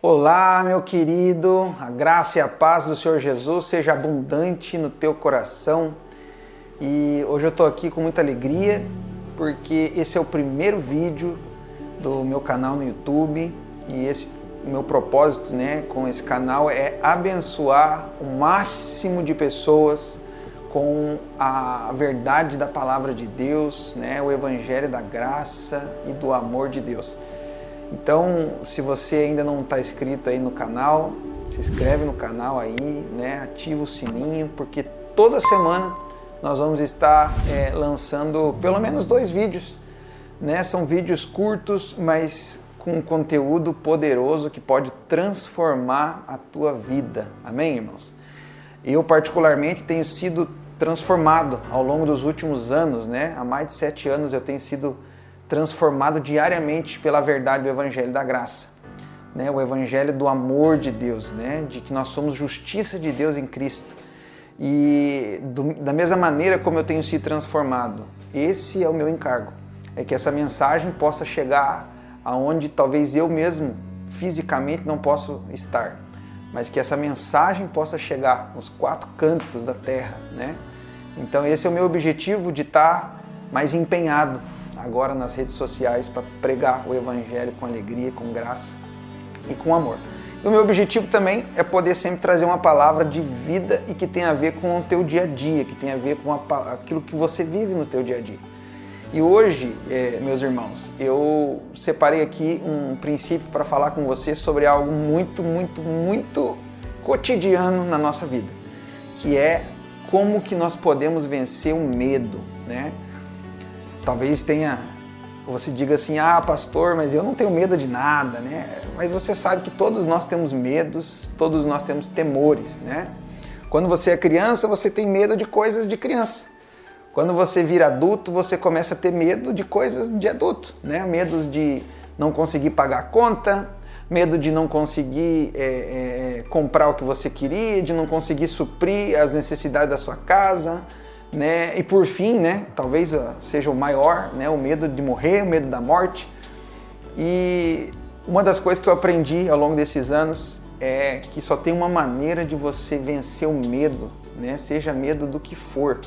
Olá, meu querido, a graça e a paz do Senhor Jesus seja abundante no teu coração. E hoje eu estou aqui com muita alegria, porque esse é o primeiro vídeo do meu canal no YouTube e o meu propósito, com esse canal é abençoar o máximo de pessoas com a verdade da palavra de Deus, o evangelho da graça e do amor de Deus. Então, se você ainda não está inscrito aí no canal, se inscreve no canal aí, ativa o sininho, porque toda semana nós vamos estar lançando pelo menos 2 vídeos, São vídeos curtos, mas com conteúdo poderoso que pode transformar a tua vida. Amém, irmãos? Eu particularmente tenho sido transformado ao longo dos últimos anos, Há mais de 7 anos eu tenho sido transformado diariamente pela verdade do Evangelho da Graça, o Evangelho do amor de Deus, de que nós somos justiça de Deus em Cristo. E da mesma maneira como eu tenho sido transformado, esse é o meu encargo, é que essa mensagem possa chegar aonde talvez eu mesmo fisicamente não possa estar, mas que essa mensagem possa chegar nos 4 cantos da terra, Então esse é o meu objetivo, de estar mais empenhado agora nas redes sociais para pregar o Evangelho com alegria, com graça e com amor. E o meu objetivo também é poder sempre trazer uma palavra de vida e que tem a ver com o teu dia a dia, que tem a ver com aquilo que você vive no teu dia a dia. E hoje, meus irmãos, eu separei aqui um princípio para falar com você sobre algo muito, muito, muito cotidiano na nossa vida, que é como que nós podemos vencer o medo, Talvez você diga assim, pastor, mas eu não tenho medo de nada, Mas você sabe que todos nós temos medos, todos nós temos temores, Quando você é criança, você tem medo de coisas de criança. Quando você vira adulto, você começa a ter medo de coisas de adulto, Medos de não conseguir pagar a conta, medo de não conseguir comprar o que você queria, de não conseguir suprir as necessidades da sua casa, E por fim, talvez seja o maior, o medo de morrer, o medo da morte. E uma das coisas que eu aprendi ao longo desses anos é que só tem uma maneira de você vencer o medo, Seja medo do que for,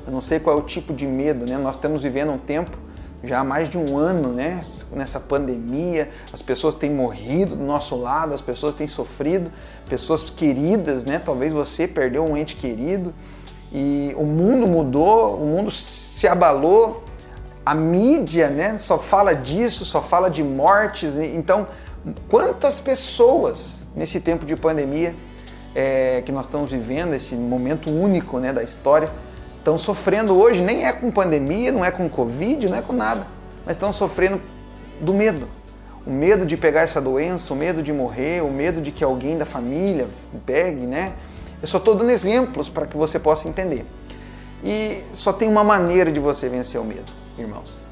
Eu não sei qual é o tipo de medo, Nós estamos vivendo um tempo, já há mais de um ano, nessa pandemia, as pessoas têm morrido do nosso lado, as pessoas têm sofrido, pessoas queridas, Talvez você perdeu um ente querido. E o mundo mudou, o mundo se abalou, a mídia só fala disso, só fala de mortes. Então, quantas pessoas nesse tempo de pandemia que nós estamos vivendo, esse momento único da história, estão sofrendo hoje, nem é com pandemia, não é com Covid, não é com nada, mas estão sofrendo do medo. O medo de pegar essa doença, o medo de morrer, o medo de que alguém da família pegue, Eu só estou dando exemplos para que você possa entender. E só tem uma maneira de você vencer o medo, irmãos.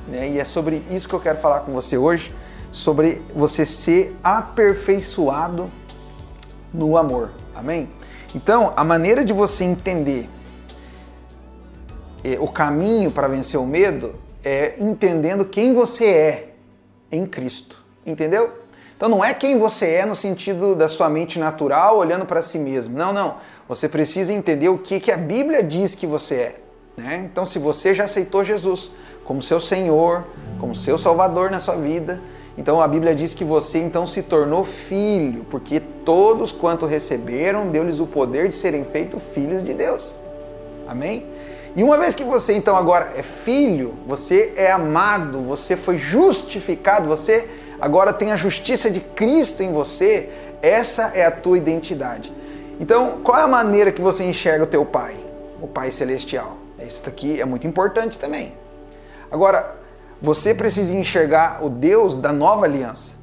E é sobre isso que eu quero falar com você hoje, sobre você ser aperfeiçoado no amor. Amém? Então, a maneira de você entender o caminho para vencer o medo é entendendo quem você é em Cristo. Entendeu? Então não é quem você é no sentido da sua mente natural olhando para si mesmo. Não. Você precisa entender o que a Bíblia diz que você é. Então se você já aceitou Jesus como seu Senhor, como seu Salvador na sua vida, então a Bíblia diz que você então se tornou filho, porque todos quanto receberam, deu-lhes o poder de serem feitos filhos de Deus. Amém? E uma vez que você então agora é filho, você é amado, você foi justificado, você agora tem a justiça de Cristo em você, essa é a tua identidade. Então, qual é a maneira que você enxerga o teu Pai? O Pai Celestial. Isso aqui é muito importante também. Agora, você precisa enxergar o Deus da nova aliança.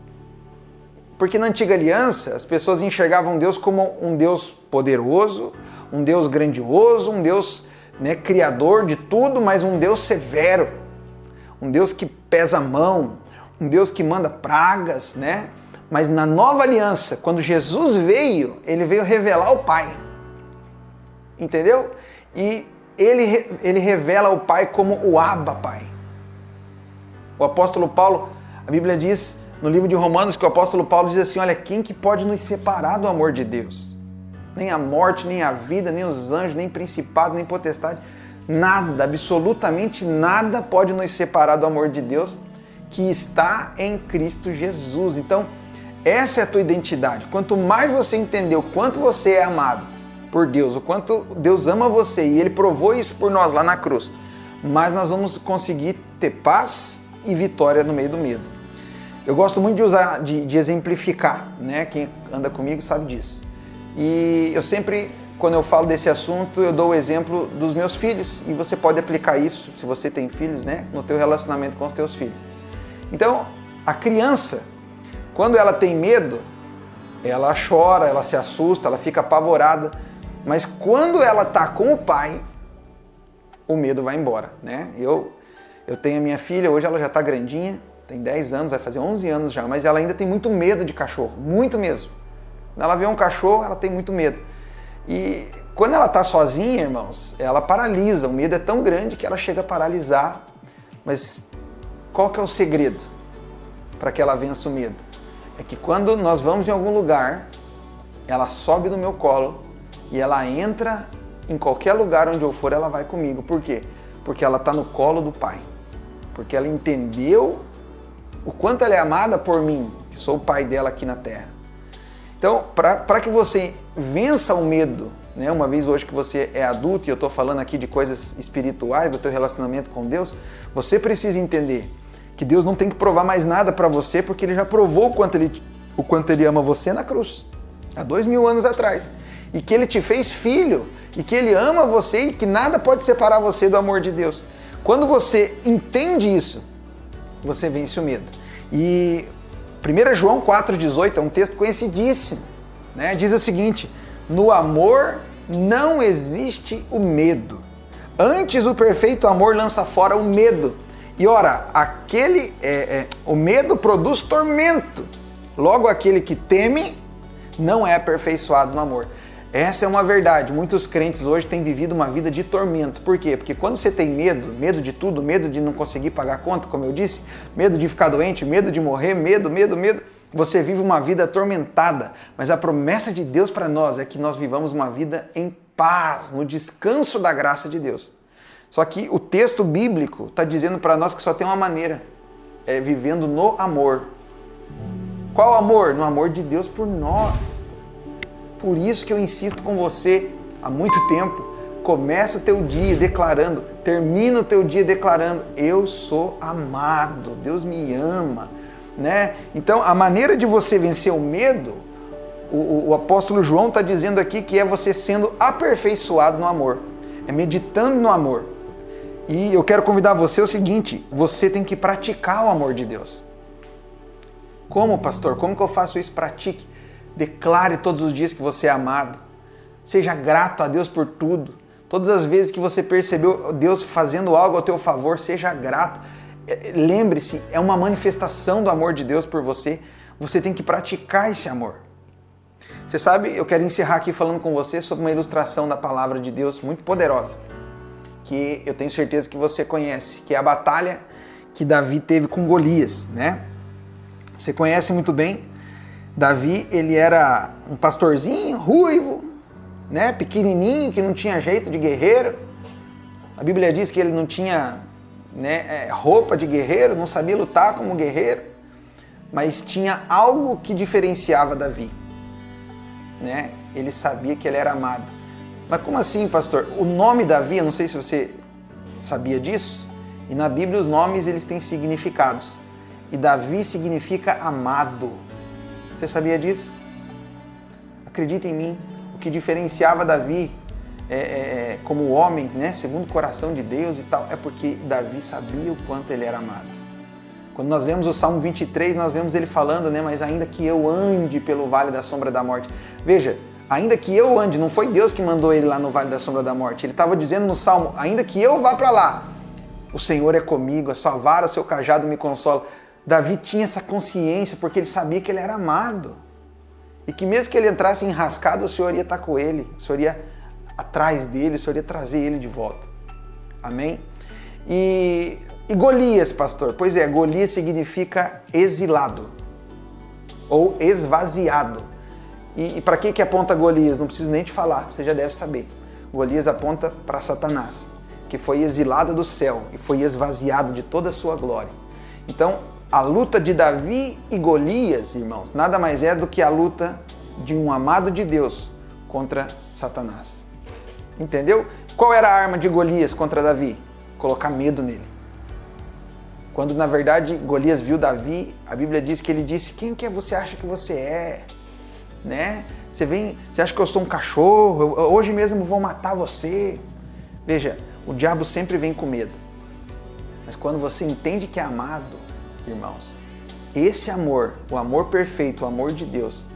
Porque na antiga aliança, as pessoas enxergavam Deus como um Deus poderoso, um Deus grandioso, um Deus criador de tudo, mas um Deus severo. Um Deus que pesa a mão, um Deus que manda pragas, Mas na nova aliança, quando Jesus veio, ele veio revelar o Pai. Entendeu? E ele revela o Pai como o Abba Pai. O apóstolo Paulo, a Bíblia diz no livro de Romanos, que o apóstolo Paulo diz assim, olha, quem que pode nos separar do amor de Deus? Nem a morte, nem a vida, nem os anjos, nem principado, nem potestade, nada, absolutamente nada pode nos separar do amor de Deus que está em Cristo Jesus. Então, essa é a tua identidade. Quanto mais você entender o quanto você é amado por Deus, o quanto Deus ama você, e Ele provou isso por nós lá na cruz, mais nós vamos conseguir ter paz e vitória no meio do medo. Eu gosto muito de usar, de exemplificar, né? Quem anda comigo sabe disso. E eu sempre, quando eu falo desse assunto, eu dou o exemplo dos meus filhos, e você pode aplicar isso, se você tem filhos, né? No teu relacionamento com os teus filhos. Então, a criança, quando ela tem medo, ela chora, ela se assusta, ela fica apavorada, mas quando ela está com o pai, o medo vai embora, né? Eu tenho a minha filha, hoje ela já está grandinha, tem 10 anos, vai fazer 11 anos já, mas ela ainda tem muito medo de cachorro, muito mesmo. Quando ela vê um cachorro, ela tem muito medo. E quando ela está sozinha, irmãos, ela paralisa, o medo é tão grande que ela chega a paralisar. Mas qual que é o segredo para que ela vença o medo? É que quando nós vamos em algum lugar, ela sobe no meu colo e ela entra em qualquer lugar onde eu for, ela vai comigo. Por quê? Porque ela está no colo do Pai. Porque ela entendeu o quanto ela é amada por mim, que sou o pai dela aqui na terra. Então, para que você vença o medo, né? Uma vez hoje que você é adulto, e eu estou falando aqui de coisas espirituais, do teu relacionamento com Deus, você precisa entender que Deus não tem que provar mais nada para você, porque Ele já provou o quanto Ele ama você na cruz, há 2000 anos atrás. E que Ele te fez filho, e que Ele ama você, e que nada pode separar você do amor de Deus. Quando você entende isso, você vence o medo. E 1 João 4,18 é um texto conhecidíssimo, né? Diz o seguinte, no amor não existe o medo. Antes o perfeito amor lança fora o medo. E ora, o medo produz tormento. Logo aquele que teme não é aperfeiçoado no amor. Essa é uma verdade. Muitos crentes hoje têm vivido uma vida de tormento. Por quê? Porque quando você tem medo de tudo, medo de não conseguir pagar a conta, como eu disse, medo de ficar doente, medo de morrer, medo, você vive uma vida atormentada. Mas a promessa de Deus para nós é que nós vivamos uma vida em paz, no descanso da graça de Deus. Só que o texto bíblico está dizendo para nós que só tem uma maneira, é vivendo no amor. Qual amor? No amor de Deus por nós. Por isso que eu insisto com você há muito tempo. Começa o teu dia declarando, termina o teu dia declarando, eu sou amado, Deus me ama, né? Então, a maneira de você vencer o medo, o apóstolo João está dizendo aqui que é você sendo aperfeiçoado no amor, é meditando no amor. E eu quero convidar você o seguinte, você tem que praticar o amor de Deus. Como, pastor? Como que eu faço isso? Pratique. Declare todos os dias que você é amado. Seja grato a Deus por tudo. Todas as vezes que você percebeu Deus fazendo algo ao teu favor, seja grato. Lembre-se, é uma manifestação do amor de Deus por você. Você tem que praticar esse amor. Você sabe, eu quero encerrar aqui falando com você sobre uma ilustração da palavra de Deus muito poderosa, que eu tenho certeza que você conhece, que é a batalha que Davi teve com Golias, né? Você conhece muito bem. Davi, ele era um pastorzinho, ruivo, né? Pequenininho, que não tinha jeito de guerreiro. A Bíblia diz que ele não tinha, né, roupa de guerreiro, não sabia lutar como guerreiro, mas tinha algo que diferenciava Davi, né? Ele sabia que ele era amado. Mas como assim, pastor? O nome Davi, eu não sei se você sabia disso, e na Bíblia os nomes eles têm significados. E Davi significa amado. Você sabia disso? Acredita em mim, o que diferenciava Davi como homem, né, segundo o coração de Deus e tal, é porque Davi sabia o quanto ele era amado. Quando nós lemos o Salmo 23, nós vemos ele falando, né, mas ainda que eu ande pelo vale da sombra da morte. Veja, ainda que eu ande, não foi Deus que mandou ele lá no vale da sombra da morte. Ele estava dizendo no Salmo, ainda que eu vá para lá, o Senhor é comigo, a sua vara, o seu cajado me consola. Davi tinha essa consciência porque ele sabia que ele era amado. E que mesmo que ele entrasse enrascado, o Senhor ia estar com ele, o Senhor ia atrás dele, o Senhor ia trazer ele de volta. Amém? E Golias, pastor? Pois é, Golias significa exilado. ou esvaziado. E para que aponta Golias? Não preciso nem te falar, você já deve saber. Golias aponta para Satanás, que foi exilado do céu e foi esvaziado de toda a sua glória. Então, a luta de Davi e Golias, irmãos, nada mais é do que a luta de um amado de Deus contra Satanás. Entendeu? Qual era a arma de Golias contra Davi? Colocar medo nele. Quando, na verdade, Golias viu Davi, a Bíblia diz que ele disse: quem que você acha que você é? Né? Você acha que eu sou um cachorro? Hoje mesmo vou matar você. Veja, o diabo sempre vem com medo. Mas quando você entende que é amado, irmãos, esse amor, o amor perfeito, o amor de Deus,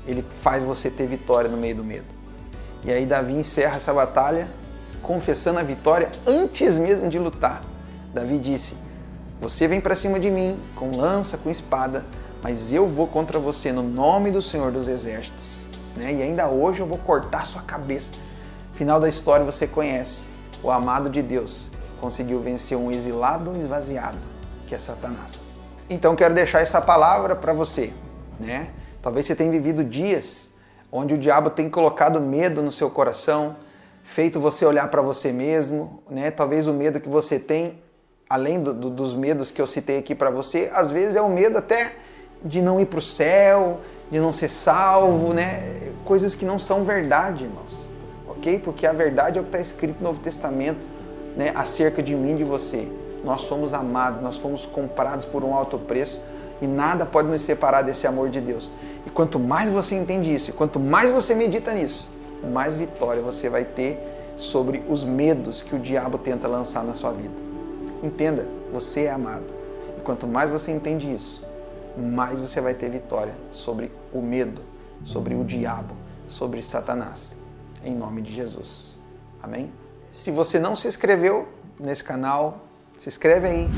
ele faz você ter vitória no meio do medo. E aí Davi encerra essa batalha confessando a vitória antes mesmo de lutar. Davi disse: você vem para cima de mim com lança, com espada, mas eu vou contra você no nome do Senhor dos Exércitos. Né? E ainda hoje eu vou cortar sua cabeça. Final da história você conhece. O amado de Deus conseguiu vencer um exilado e esvaziado, que é Satanás. Então quero deixar essa palavra para você. Né? Talvez você tenha vivido dias onde o diabo tem colocado medo no seu coração, feito você olhar para você mesmo. Né? Talvez o medo que você tem, além dos medos que eu citei aqui para você, às vezes é o medo até de não ir para o céu, de não ser salvo, né? Coisas que não são verdade, irmãos, ok? Porque a verdade é o que está escrito no Novo Testamento, né? Acerca de mim e de você. Nós somos amados, nós fomos comprados por um alto preço e nada pode nos separar desse amor de Deus. E quanto mais você entende isso, e quanto mais você medita nisso, mais vitória você vai ter sobre os medos que o diabo tenta lançar na sua vida. Entenda, você é amado. E quanto mais você entende isso, mais você vai ter vitória sobre o medo, sobre o diabo, sobre Satanás. Em nome de Jesus. Amém? Se você não se inscreveu nesse canal, se inscreve aí,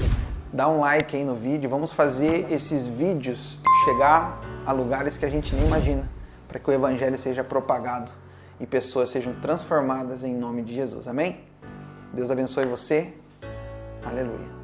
dá um like aí no vídeo. Vamos fazer esses vídeos chegar a lugares que a gente nem imagina, para que o Evangelho seja propagado e pessoas sejam transformadas em nome de Jesus. Amém? Deus abençoe você. Aleluia.